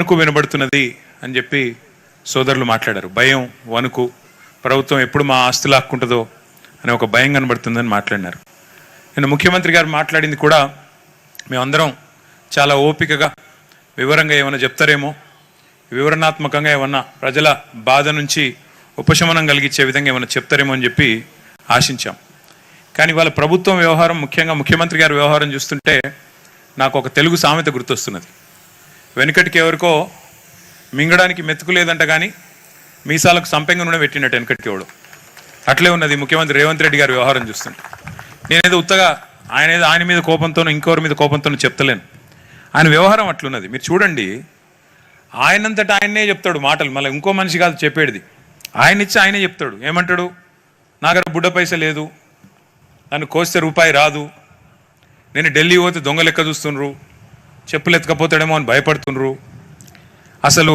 వణుకు వినబడుతున్నది అని చెప్పి సోదరులు మాట్లాడారు. భయం, వణుకు, ప్రభుత్వం ఎప్పుడు మా ఆస్తులు లాక్కుంటుందో అనే ఒక భయం కనబడుతుందని మాట్లాడినారు. నేను ముఖ్యమంత్రి గారు మాట్లాడింది కూడా మేమందరం చాలా ఓపికగా వివరంగా ఏమైనా చెప్తారేమో, వివరణాత్మకంగా ఏమన్నా ప్రజల బాధ నుంచి ఉపశమనం కలిగించే విధంగా ఏమైనా చెప్తారేమో అని చెప్పి ఆశించాం. కానీ వాళ్ళ ప్రభుత్వం వ్యవహారం, ముఖ్యంగా ముఖ్యమంత్రి గారి వ్యవహారం చూస్తుంటే నాకు ఒక తెలుగు సామెత గుర్తొస్తున్నది. వెనుకటికి ఎవరికో మింగడానికి మెతుకు లేదంట కానీ మీసాలకు సంపెంగ నూనె పెట్టినట్టు వెనుకటికి ఎవడు. అట్లే ఉన్నది ముఖ్యమంత్రి రేవంత్ రెడ్డి గారి వ్యవహారం చూస్తుంటే. నేనేదో ఉత్తగా ఆయన మీద కోపంతోనూ ఇంకొకరి మీద కోపంతోనూ చెప్తలేను. ఆయన వ్యవహారం అట్లున్నది. మీరు చూడండి, ఆయనంతటా ఆయన్నే చెప్తాడు మాటలు. మళ్ళీ ఇంకో మనిషి కాదు చెప్పేది, ఆయన ఇచ్చి ఆయనే చెప్తాడు. ఏమంటాడు? నా దగ్గర బుడ్డ పైస లేదు, నన్ను కోస్తే రూపాయి రాదు, నేను ఢిల్లీ పోతే దొంగ లెక్క చూస్తుండ్రు, చెప్పులు ఎత్తుకపోతాడేమో అని భయపడుతుండ్రు. అసలు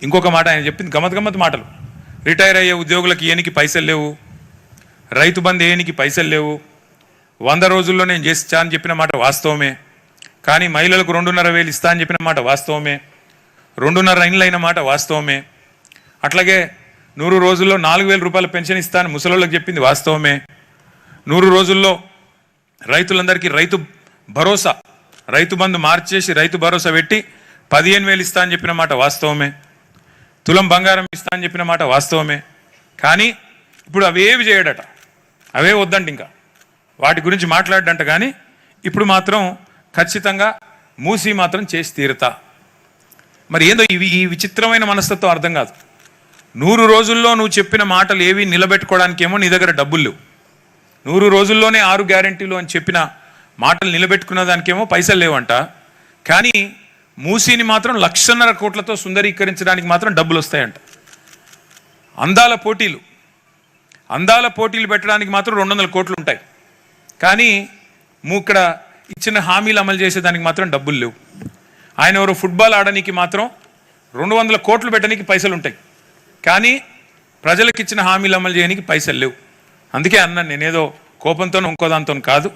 ఇంకొక మాట ఆయన చెప్పింది గమ్మత్ మాటలు. రిటైర్ అయ్యే ఉద్యోగులకు ఏనికి పైసలు లేవు, రైతు బంధు ఏనికి పైసలు లేవు, 100 రోజుల్లో నేను చేస్తా అని చెప్పిన మాట వాస్తవమే. కానీ మహిళలకు 2,500 ఇస్తా అని చెప్పిన మాట వాస్తవమే. 2,500 ఇండ్లు అయిన మాట వాస్తవమే. అట్లాగే 100 రోజుల్లో 4,000 రూపాయల పెన్షన్ ఇస్తా అని ముసలోళ్ళకి చెప్పింది వాస్తవమే. 100 రోజుల్లో రైతులందరికీ రైతు భరోసా, రైతు బంధు మార్చేసి రైతు భరోసా పెట్టి 15,000 ఇస్తా అని చెప్పిన మాట వాస్తవమే. తులం బంగారం ఇస్తా అని చెప్పిన మాట వాస్తవమే. కానీ ఇప్పుడు అవేవి చేయడట, అవే వద్దంట, ఇంకా వాటి గురించి మాట్లాడంట. కానీ ఇప్పుడు మాత్రం ఖచ్చితంగా మూసి మాత్రం చేసి తీరుతా. మరి ఏందో ఈ విచిత్రమైన మనస్తత్వం అర్థం కాదు. 100 రోజుల్లో నువ్వు చెప్పిన మాటలు ఏవి నిలబెట్టుకోవడానికేమో నీ దగ్గర డబ్బులు లేవు. 100 రోజుల్లోనే 6 గ్యారెంటీలు అని చెప్పిన మాటలు నిలబెట్టుకున్న దానికేమో పైసలు లేవంట. కానీ మూసీని మాత్రం 1,50,000 కోట్లతో సుందరీకరించడానికి మాత్రం డబ్బులు వస్తాయంట. అందాల పోటీలు పెట్టడానికి మాత్రం 200 కోట్లు ఉంటాయి. కానీ ఇక్కడ ఇచ్చిన హామీలు అమలు చేసేదానికి మాత్రం డబ్బులు లేవు. ఆయన ఎవరో ఫుట్బాల్ ఆడడానికి మాత్రం 200 కోట్లు పెట్టడానికి పైసలు ఉంటాయి. కానీ ప్రజలకు ఇచ్చిన హామీలు అమలు చేయడానికి పైసలు లేవు. అందుకే అన్నాను, నేనేదో కోపంతోనూ ఇంకోదాంతో కాదు,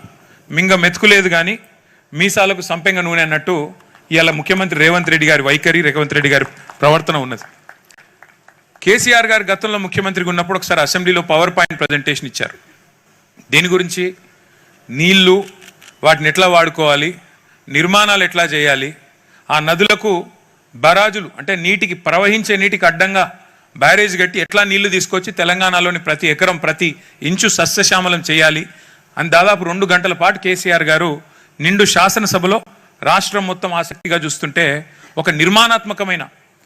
మింగ మెతుకులేదు కానీ మీసాలకు సంపెంగ నూనె అన్నట్టు ఇవాళ ముఖ్యమంత్రి రేవంత్ రెడ్డి గారి వైఖరి, రేవంత్ రెడ్డి గారి ప్రవర్తన ఉన్నది. కేసీఆర్ గారు గతంలో ముఖ్యమంత్రిగా ఉన్నప్పుడు ఒకసారి అసెంబ్లీలో పవర్ పాయింట్ ప్రజెంటేషన్ ఇచ్చారు. దేని గురించి? నీళ్లు, వాటిని ఎట్లా వాడుకోవాలి, నిర్మాణాలు ఎట్లా చేయాలి, ఆ నదులకు బరాజులు అంటే నీటికి, ప్రవహించే నీటికి అడ్డంగా బ్యారేజ్ కట్టి ఎట్లా నీళ్లు తీసుకొచ్చి తెలంగాణలోని ప్రతి ఎకరం, ప్రతి ఇంచు సస్యశ్యామలం చేయాలి అని దాదాపు 2 గంటల పాటు కేసీఆర్ గారు నిండు శాసనసభలో రాష్ట్రం మొత్తం ఆసక్తిగా చూస్తుంటే ఒక నిర్మాణాత్మకమైన,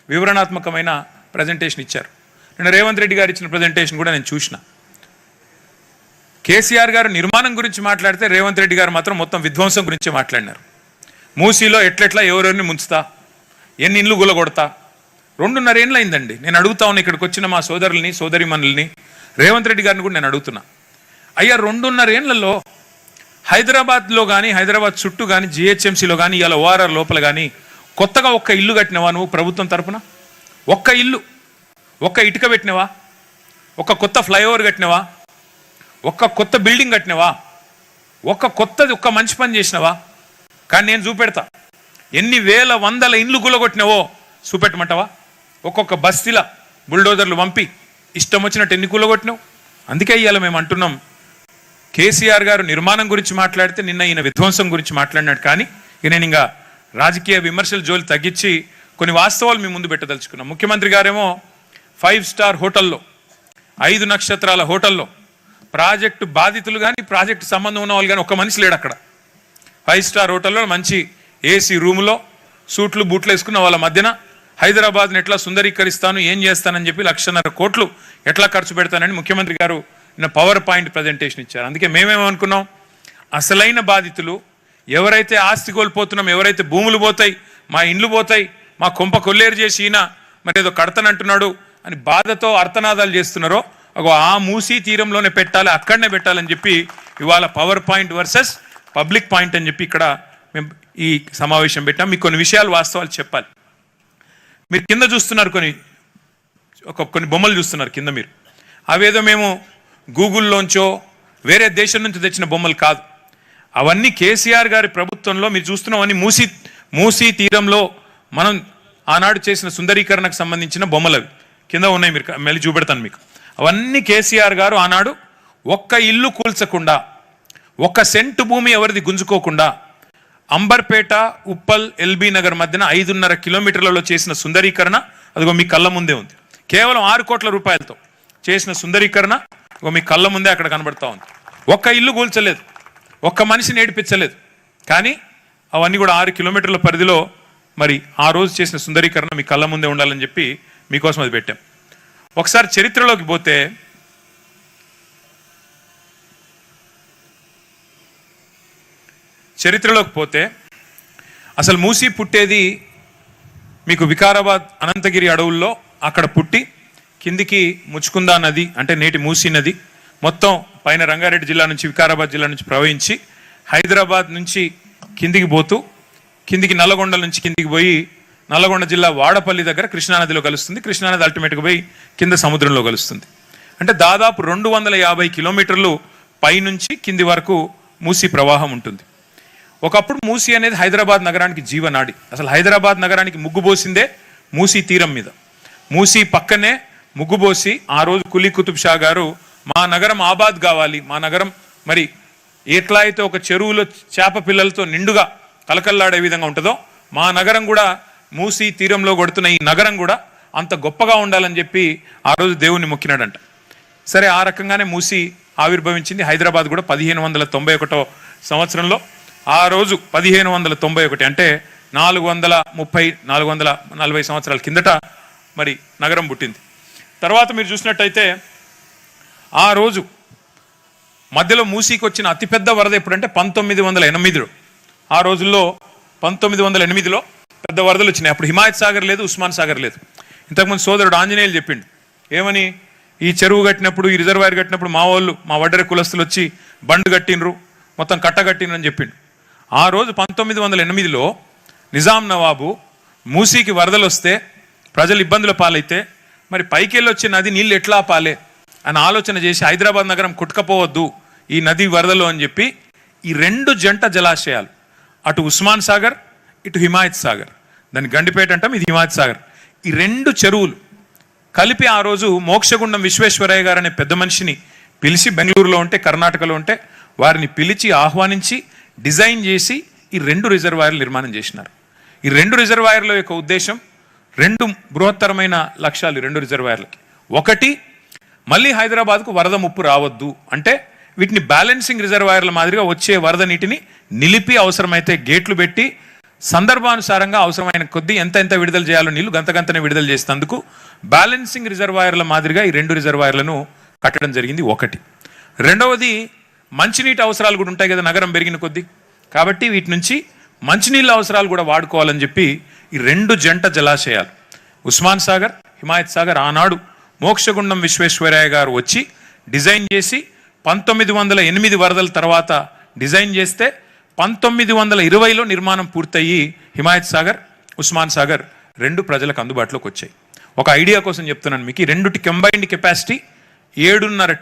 వివరణాత్మకమైన ప్రజెంటేషన్ ఇచ్చారు. నేను రేవంత్ రెడ్డి గారు ఇచ్చిన ప్రజెంటేషన్ కూడా నేను చూసిన. కేసీఆర్ గారు నిర్మాణం గురించి మాట్లాడితే రేవంత్ రెడ్డి గారు మాత్రం మొత్తం విధ్వంసం గురించి మాట్లాడినారు. మూసీలో ఎట్లెట్లా ఎవరెవరిని ముంచుతా, ఎన్ని ఇండ్లు గులగొడతా. 2.5 ఏళ్ళు అయిందండి. నేను అడుగుతా ఉన్నా, ఇక్కడికి వచ్చిన మా సోదరుల్ని, సోదరిమణుల్ని, రేవంత్ రెడ్డి గారిని కూడా నేను అడుగుతున్నా, అయ్యా 2.5 ఏళ్లలో హైదరాబాద్లో కానీ, హైదరాబాద్ చుట్టూ కానీ, జిహెచ్ఎంసీలో కానీ, ఇలా ఓఆర్ఆర్ లోపల కానీ కొత్తగా ఒక్క ఇల్లు కట్టినవా నువ్వు ప్రభుత్వం తరఫున? ఒక్క ఇల్లు, ఒక్క ఇటుక పెట్టినవా? ఒక్క కొత్త ఫ్లైఓవర్ కట్టినవా? ఒక్క కొత్త బిల్డింగ్ కట్టినవా? ఒక్క మంచి పని చేసినవా? కానీ నేను చూపెడతా, ఎన్ని వేల వందల ఇండ్లు కూలగొట్టినవో చూపెట్టమంటావా? ఒక్కొక్క బస్తీల బుల్డోజర్లు పంపి ఇష్టం వచ్చినట్టు ఎన్ని కూలగొట్టినావు? అందుకే ఇవాళ మేము అంటున్నాం, కేసీఆర్ గారు నిర్మాణం గురించి మాట్లాడితే నిన్న ఈయన విధ్వంసం గురించి మాట్లాడినాడు. కానీ నేను ఇంకా రాజకీయ విమర్శల జోలి తగ్గించి కొన్ని వాస్తవాలు మీ ముందు పెట్టదలుచుకున్నాం. ముఖ్యమంత్రి గారేమో 5 స్టార్ హోటల్లో, 5 నక్షత్రాల హోటల్లో ప్రాజెక్టు బాధితులు కానీ, ప్రాజెక్టు సంబంధం ఉన్న వాళ్ళు కానీ ఒక్క మనిషి లేడు అక్కడ. 5 స్టార్ హోటల్లో మంచి ఏసీ రూములో సూట్లు బూట్లు వేసుకున్న వాళ్ళ మధ్యన హైదరాబాద్ని ఎట్లా సుందరీకరిస్తాను, ఏం చేస్తానని చెప్పి 1,50,000 కోట్లు ఎట్లా ఖర్చు పెడతానని ముఖ్యమంత్రి గారు నిన్న పవర్ పాయింట్ ప్రజెంటేషన్ ఇచ్చారు. అందుకే మేమేమనుకున్నాం, అసలైన బాధితులు ఎవరైతే ఆస్తి కోల్పోతున్నాం, ఎవరైతే భూములు పోతాయి, మా ఇండ్లు పోతాయి, మా కొంప కొల్లేరు చేసి ఈయన మరి ఏదో కడతానంటున్నాడు అని బాధతో అర్తనాదాలు చేస్తున్నారో ఆ మూసీ తీరంలోనే పెట్టాలి, అక్కడనే పెట్టాలని చెప్పి ఇవాళ power point versus public point అని చెప్పి ఇక్కడ మేము ఈ సమావేశం పెట్టాం. మీకు కొన్ని విషయాలు, వాస్తవాలు చెప్పాలి. మీరు కింద చూస్తున్నారు, కొన్ని బొమ్మలు చూస్తున్నారు కింద. మీరు అవేదో మేము గూగుల్లోంచో వేరే దేశం నుంచి తెచ్చిన బొమ్మలు కాదు. అవన్నీ కేసీఆర్ గారి ప్రభుత్వంలో మీరు చూస్తున్నామని మూసీ తీరంలో మనం ఆనాడు చేసిన సుందరీకరణకు సంబంధించిన బొమ్మలవి కింద ఉన్నాయి, మీరు మళ్ళీ చూపెడతాను మీకు. అవన్నీ కేసీఆర్ గారు ఆనాడు ఒక్క ఇల్లు కూల్చకుండా, ఒక్క సెంటు భూమి ఎవరిది గుంజుకోకుండా అంబర్పేట, ఉప్పల్, ఎల్బీ నగర్ మధ్యన 5.5 కిలోమీటర్లలో చేసిన సుందరీకరణ అదిగో మీ కళ్ళ ముందే ఉంది. కేవలం 6 కోట్ల రూపాయలతో చేసిన సుందరీకరణ మీ కళ్ళ ముందే అక్కడ కనబడతా ఉంది. ఒక్క ఇల్లు కూల్చలేదు, ఒక్క మనిషిని ఏడిపించలేదు. కానీ అవన్నీ కూడా 6 కిలోమీటర్ల పరిధిలో మరి ఆ రోజు చేసిన సుందరీకరణ మీ కళ్ళ ముందే ఉండాలని చెప్పి మీకోసం అది పెట్టాం. ఒకసారి చరిత్రలోకి పోతే అసలు మూసీ పుట్టేది మీకు వికారాబాద్ అనంతగిరి అడవుల్లో అక్కడ పుట్టి కిందికి ముచ్చుకుందా నది అంటే నేటి మూసీ నది మొత్తం పైన రంగారెడ్డి జిల్లా నుంచి వికారాబాద్ జిల్లా నుంచి ప్రవహించి హైదరాబాద్ నుంచి కిందికి పోతూ కిందికి నల్లగొండ నుంచి కిందికి పోయి నల్లగొండ జిల్లా వాడపల్లి దగ్గర కృష్ణానదిలో కలుస్తుంది. కృష్ణానది అల్టిమేట్గా పోయి కింద సముద్రంలో కలుస్తుంది. అంటే దాదాపు 250 కిలోమీటర్లు పైనుంచి కింది వరకు మూసీ ప్రవాహం ఉంటుంది. ఒకప్పుడు మూసీ అనేది హైదరాబాద్ నగరానికి జీవనాడి. అసలు హైదరాబాద్ నగరానికి ముగ్గుపోసిందే మూసీ తీరం మీద. మూసీ పక్కనే ముగ్గుపోసి ఆ రోజు కులీ కుతుబ్ షా గారు మా నగరం ఆబాద్ కావాలి, మా నగరం మరి ఎట్లా అయితే ఒక చెరువులో చేప పిల్లలతో నిండుగా కలకల్లాడే విధంగా ఉంటుందో మా నగరం కూడా మూసీ తీరంలో కొడుతున్న ఈ నగరం కూడా అంత గొప్పగా ఉండాలని చెప్పి ఆ రోజు దేవుణ్ణి మొక్కినాడంట. సరే, ఆ రకంగానే మూసీ ఆవిర్భవించింది. హైదరాబాద్ కూడా 1591 సంవత్సరంలో ఆ రోజు 1591 అంటే 440 సంవత్సరాల కిందట మరి నగరం పుట్టింది. తర్వాత మీరు చూసినట్టయితే ఆ రోజు మధ్యలో మూసీకి వచ్చిన అతిపెద్ద వరద ఎప్పుడంటే 1908. ఆ రోజుల్లో 1908లో పెద్ద వరదలు వచ్చినాయి. అప్పుడు హిమాయత్ సాగర్ లేదు, ఉస్మాన్ సాగర్ లేదు. ఇంతకుముందు సోదరుడు ఆంజనేయులు చెప్పిండు ఏమని, ఈ చెరువు కట్టినప్పుడు ఈ రిజర్వాయర్ కట్టినప్పుడు మా వాళ్ళు మా వడ్డెర కులస్తులు వచ్చి బండు కట్టినరు, మొత్తం కట్టగట్టినరు అని చెప్పిండు. ఆ రోజు 1908లో నిజాం నవాబు మూసీకి వరదలు వస్తే ప్రజలు ఇబ్బందుల పాలైతే మరి పైకెళ్ళి వచ్చే నది నీళ్ళు ఎట్లా ఆపాలే అని ఆలోచన చేసి హైదరాబాద్ నగరం కొట్టుకపోవద్దు ఈ నది వరదలు అని చెప్పి ఈ 2 జంట జలాశయాలు, అటు ఉస్మాన్ సాగర్ ఇటు హిమాయత్ సాగర్, దాన్ని గండిపేట అంటాం, ఇది హిమాయత్ సాగర్, ఈ 2 చెరువులు కలిపి ఆ రోజు మోక్షగుండం విశ్వేశ్వరయ్య గారు అనే పెద్ద మనిషిని పిలిచి, బెంగళూరులో ఉంటే కర్ణాటకలో ఉంటే వారిని పిలిచి ఆహ్వానించి డిజైన్ చేసి ఈ 2 రిజర్వాయర్లు నిర్మాణం చేసినారు. ఈ 2 రిజర్వాయర్ల యొక్క ఉద్దేశం 2 బృహత్తరమైన లక్ష్యాలు. 2 రిజర్వాయర్లకి ఒకటి, మళ్ళీ హైదరాబాద్కు వరద ముప్పు రావద్దు అంటే వీటిని బ్యాలెన్సింగ్ రిజర్వాయర్ల మాదిరిగా వచ్చే వరద నీటిని నిలిపి అవసరమైతే గేట్లు పెట్టి సందర్భానుసారంగా అవసరమైన కొద్దీ ఎంత విడుదల చేయాలో నీళ్లు గంతనే విడుదల చేసేందుకు బ్యాలెన్సింగ్ రిజర్వాయర్ల మాదిరిగా ఈ 2 రిజర్వాయర్లను కట్టడం జరిగింది. ఒకటి. రెండవది, మంచినీటి అవసరాలు కూడా ఉంటాయి కదా నగరం పెరిగిన కొద్దీ, కాబట్టి వీటి నుంచి మంచినీళ్ళ అవసరాలు కూడా వాడుకోవాలని చెప్పి ఈ 2 జంట జలాశయాలు ఉస్మాన్ సాగర్, హిమాయత్ సాగర్ ఆనాడు మోక్షగుండం విశ్వేశ్వరయ్య గారు వచ్చి డిజైన్ చేసి 1908 వరదల తర్వాత డిజైన్ చేస్తే 1920లో నిర్మాణం పూర్తయ్యి హిమాయత్ సాగర్, ఉస్మాన్ సాగర్ 2 ప్రజలకు అందుబాటులోకి వచ్చాయి. ఒక ఐడియా కోసం చెప్తున్నాను మీకు, ఈ 2 కంబైన్డ్ కెపాసిటీ 7.5